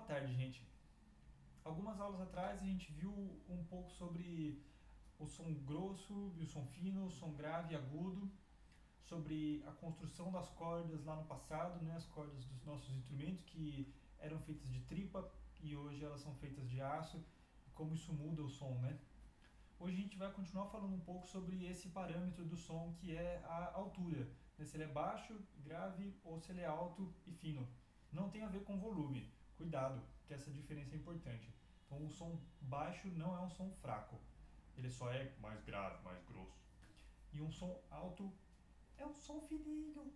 tarde, gente. Algumas aulas atrás a gente viu um pouco sobre o som grosso e o som fino, o som grave e agudo, sobre a construção das cordas lá no passado, né, as cordas dos nossos instrumentos que eram feitas de tripa e hoje elas são feitas de aço, e como isso muda o som, né? Hoje a gente vai continuar falando um pouco sobre esse parâmetro do som que é a altura, né? Se ele é baixo, grave ou se ele é alto e fino. Não tem a ver com volume, cuidado, que essa diferença é importante. Então o som baixo não é um som fraco, ele só é mais grave, mais grosso. E um som alto é um som fininho.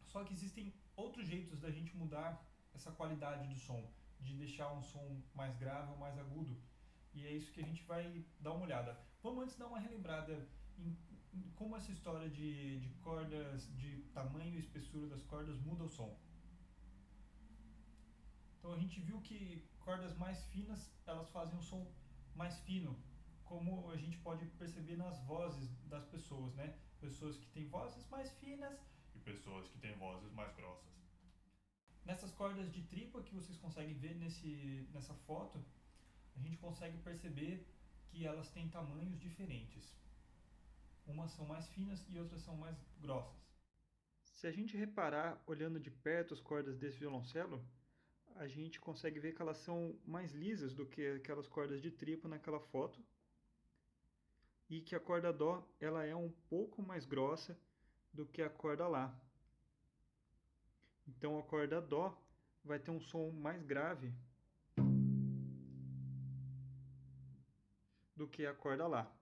Só que existem outros jeitos da gente mudar essa qualidade do som, de deixar um som mais grave ou mais agudo. E é isso que a gente vai dar uma olhada. Vamos antes dar uma relembrada em como essa história de cordas, de tamanho e espessura das cordas muda o som. Então a gente viu que cordas mais finas, elas fazem um som mais fino, como a gente pode perceber nas vozes das pessoas, né? Pessoas que têm vozes mais finas e pessoas que têm vozes mais grossas. Nessas cordas de tripa que vocês conseguem ver nessa foto, a gente consegue perceber que elas têm tamanhos diferentes. Umas são mais finas e outras são mais grossas. Se a gente reparar, olhando de perto as cordas desse violoncelo, a gente consegue ver que elas são mais lisas do que aquelas cordas de tripa naquela foto. E que a corda Dó ela é um pouco mais grossa do que a corda Lá. Então a corda Dó vai ter um som mais grave do que a corda Lá.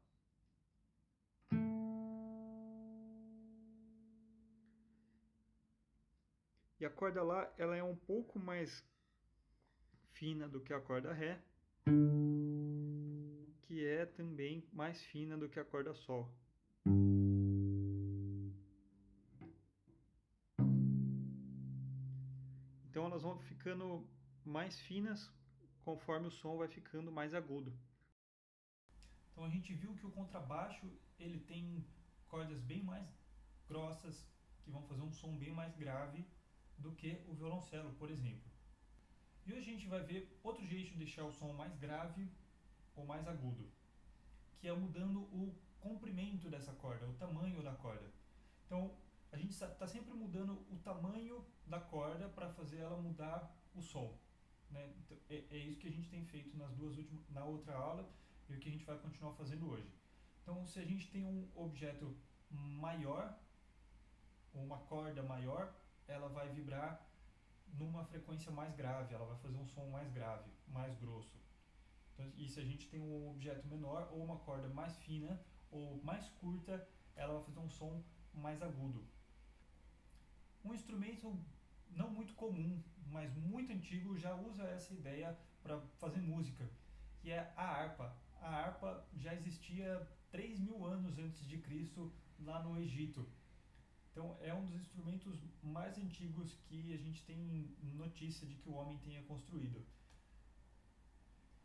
E a corda Lá ela é um pouco mais fina do que a corda Ré, que é também mais fina do que a corda Sol. Então elas vão ficando mais finas conforme o som vai ficando mais agudo. Então a gente viu que o contrabaixo ele tem cordas bem mais grossas que vão fazer um som bem mais grave do que o violoncelo, por exemplo. E hoje a gente vai ver outro jeito de deixar o som mais grave ou mais agudo, que é mudando o comprimento dessa corda, o tamanho da corda. Então a gente está sempre mudando o tamanho da corda para fazer ela mudar o som, né? Então, é isso que a gente tem feito na outra aula e o que a gente vai continuar fazendo hoje. Então, se a gente tem um objeto maior, ou uma corda maior, ela vai vibrar numa frequência mais grave, ela vai fazer um som mais grave, mais grosso. Então, e se a gente tem um objeto menor, ou uma corda mais fina, ou mais curta, ela vai fazer um som mais agudo. Um instrumento não muito comum, mas muito antigo, já usa essa ideia para fazer música, que é a harpa. A harpa já existia 3.000 anos antes de Cristo lá no Egito. Então é um dos instrumentos mais antigos que a gente tem notícia de que o homem tenha construído.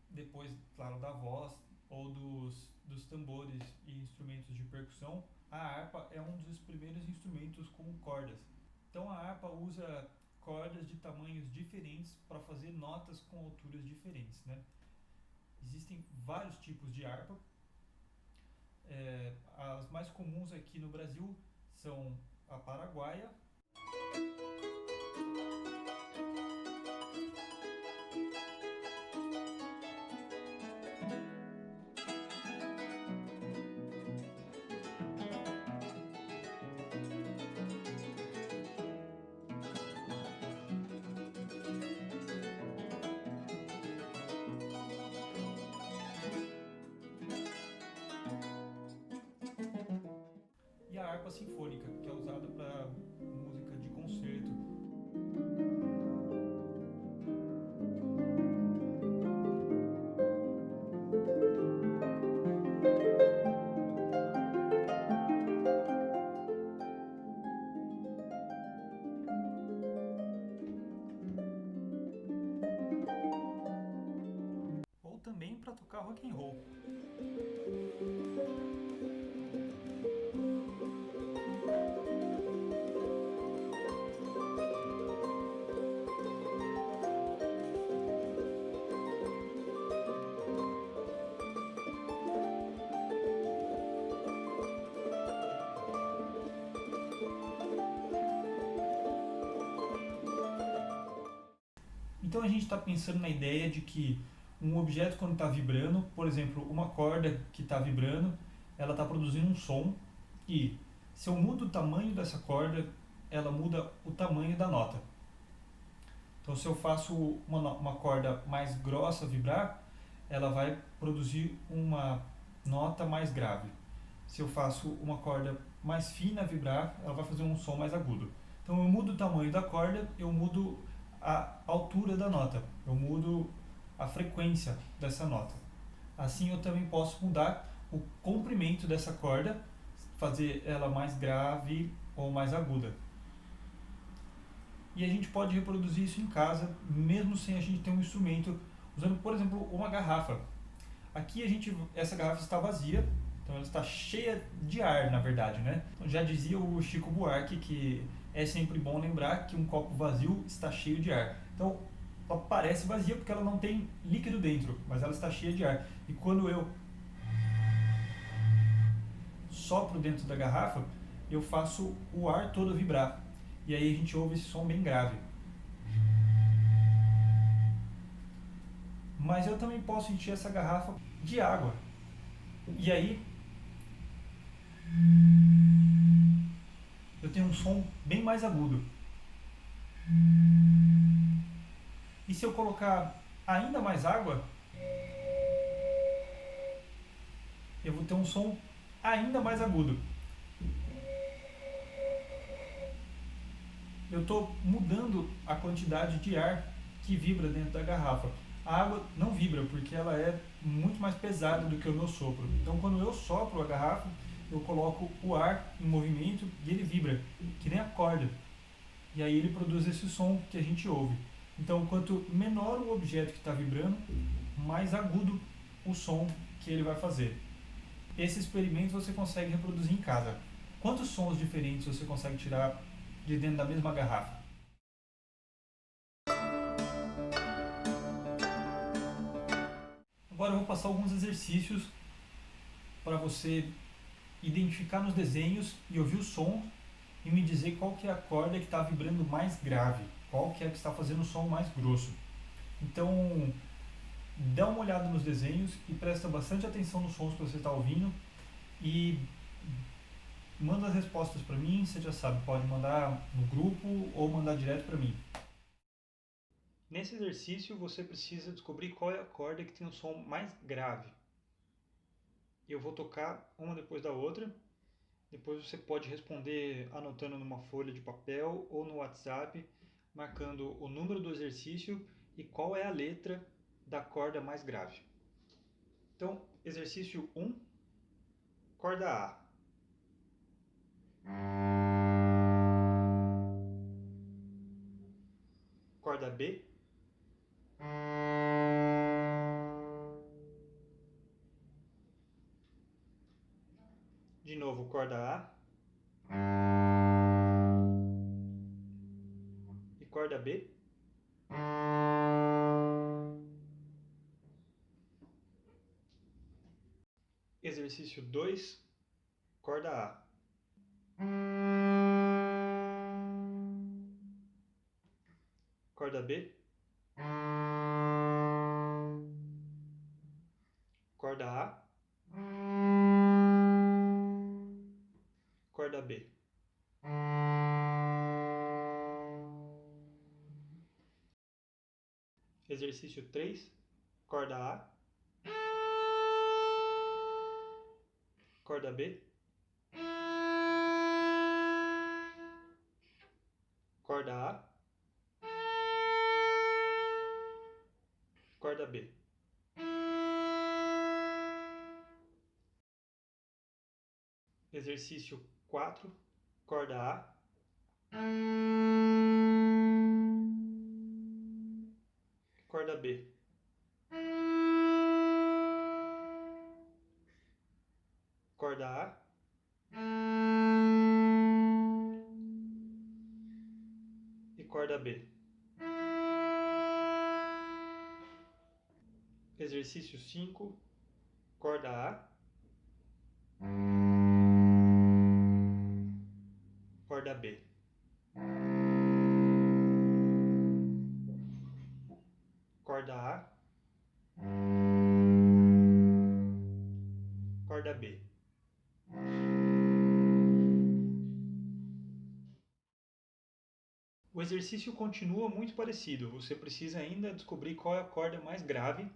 Depois, claro, da voz ou dos tambores e instrumentos de percussão, a harpa é um dos primeiros instrumentos com cordas. Então a harpa usa cordas de tamanhos diferentes para fazer notas com alturas diferentes, né? Existem vários tipos de harpa. As mais comuns aqui no Brasil são a paraguaia, e a harpa sinfônica, que é usada para música de concerto. Ou também para tocar rock and roll. Então a gente está pensando na ideia de que um objeto quando está vibrando, por exemplo, uma corda que está vibrando, ela está produzindo um som e se eu mudo o tamanho dessa corda, ela muda o tamanho da nota. Então se eu faço uma corda mais grossa vibrar, ela vai produzir uma nota mais grave. Se eu faço uma corda mais fina vibrar, ela vai fazer um som mais agudo. Então eu mudo o tamanho da corda, eu mudo a altura da nota, eu mudo a frequência dessa nota. Assim eu também posso mudar o comprimento dessa corda, fazer ela mais grave ou mais aguda. E a gente pode reproduzir isso em casa, mesmo sem a gente ter um instrumento, usando, por exemplo, uma garrafa. Aqui essa garrafa está vazia, então ela está cheia de ar, na verdade, né? Então, já dizia o Chico Buarque que é sempre bom lembrar que um copo vazio está cheio de ar. Então, ela parece vazia porque ela não tem líquido dentro, mas ela está cheia de ar. E quando eu sopro dentro da garrafa, eu faço o ar todo vibrar. E aí a gente ouve esse som bem grave. Mas eu também posso encher essa garrafa de água. E aí eu tenho um som bem mais agudo. E se eu colocar ainda mais água, eu vou ter um som ainda mais agudo. Eu estou mudando a quantidade de ar que vibra dentro da garrafa. A água não vibra porque ela é muito mais pesada do que o meu sopro. Então, quando eu sopro a garrafa, eu coloco o ar em movimento e ele vibra, que nem a corda. E aí ele produz esse som que a gente ouve. Então, quanto menor o objeto que está vibrando, mais agudo o som que ele vai fazer. Esse experimento você consegue reproduzir em casa. Quantos sons diferentes você consegue tirar de dentro da mesma garrafa? Agora eu vou passar alguns exercícios para você identificar nos desenhos e ouvir o som e me dizer qual que é a corda que está vibrando mais grave, qual que é a que está fazendo o som mais grosso. Então, dá uma olhada nos desenhos e presta bastante atenção nos sons que você está ouvindo e manda as respostas para mim. Você já sabe, pode mandar no grupo ou mandar direto para mim. Nesse exercício você precisa descobrir qual é a corda que tem o som mais grave. Eu vou tocar uma depois da outra. Depois você pode responder anotando numa folha de papel ou no WhatsApp, marcando o número do exercício e qual é a letra da corda mais grave. Então, exercício 1, corda A. Corda B. De novo, corda A. E corda B. Exercício 2, corda A. Corda B. Corda A. Corda B. Exercício 3, corda A. Corda B. Corda A. Corda B. Exercício 4, corda A. Corda B. Corda A. E corda B. Exercício 5, corda A. Corda B. corda A, corda B. O exercício continua muito parecido, você precisa ainda descobrir qual é a corda mais grave,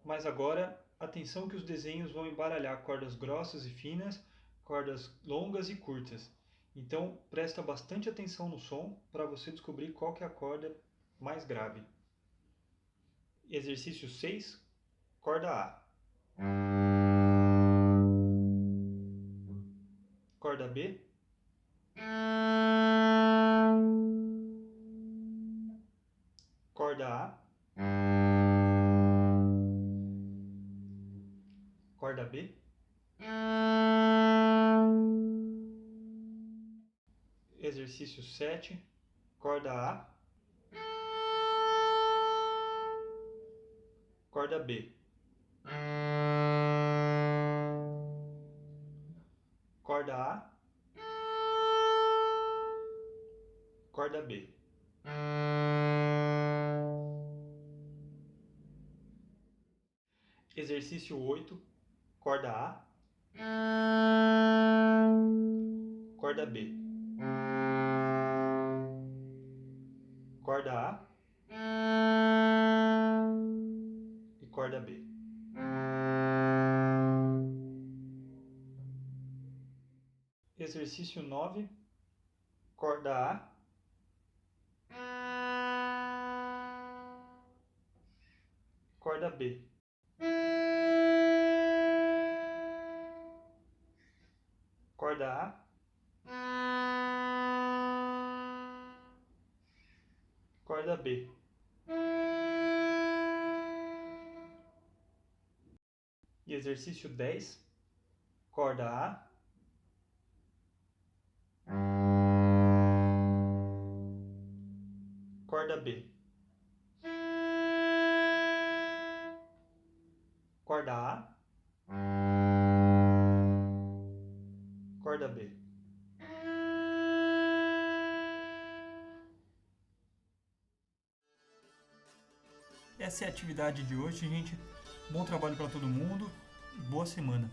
mas agora atenção que os desenhos vão embaralhar cordas grossas e finas, cordas longas e curtas. Então presta bastante atenção no som para você descobrir qual que é a corda mais grave. Exercício 6, corda A. Corda B. Corda A. Corda B. Exercício 7, corda A. Corda B. Corda A. Corda B. Exercício 8, corda A. Corda B. Corda A. E corda B. Exercício 9, corda A. Corda B. Corda A. Corda B. E exercício 10, corda A. Corda B. Corda A. Corda B. Essa é a atividade de hoje, gente. Bom trabalho para todo mundo. Boa semana.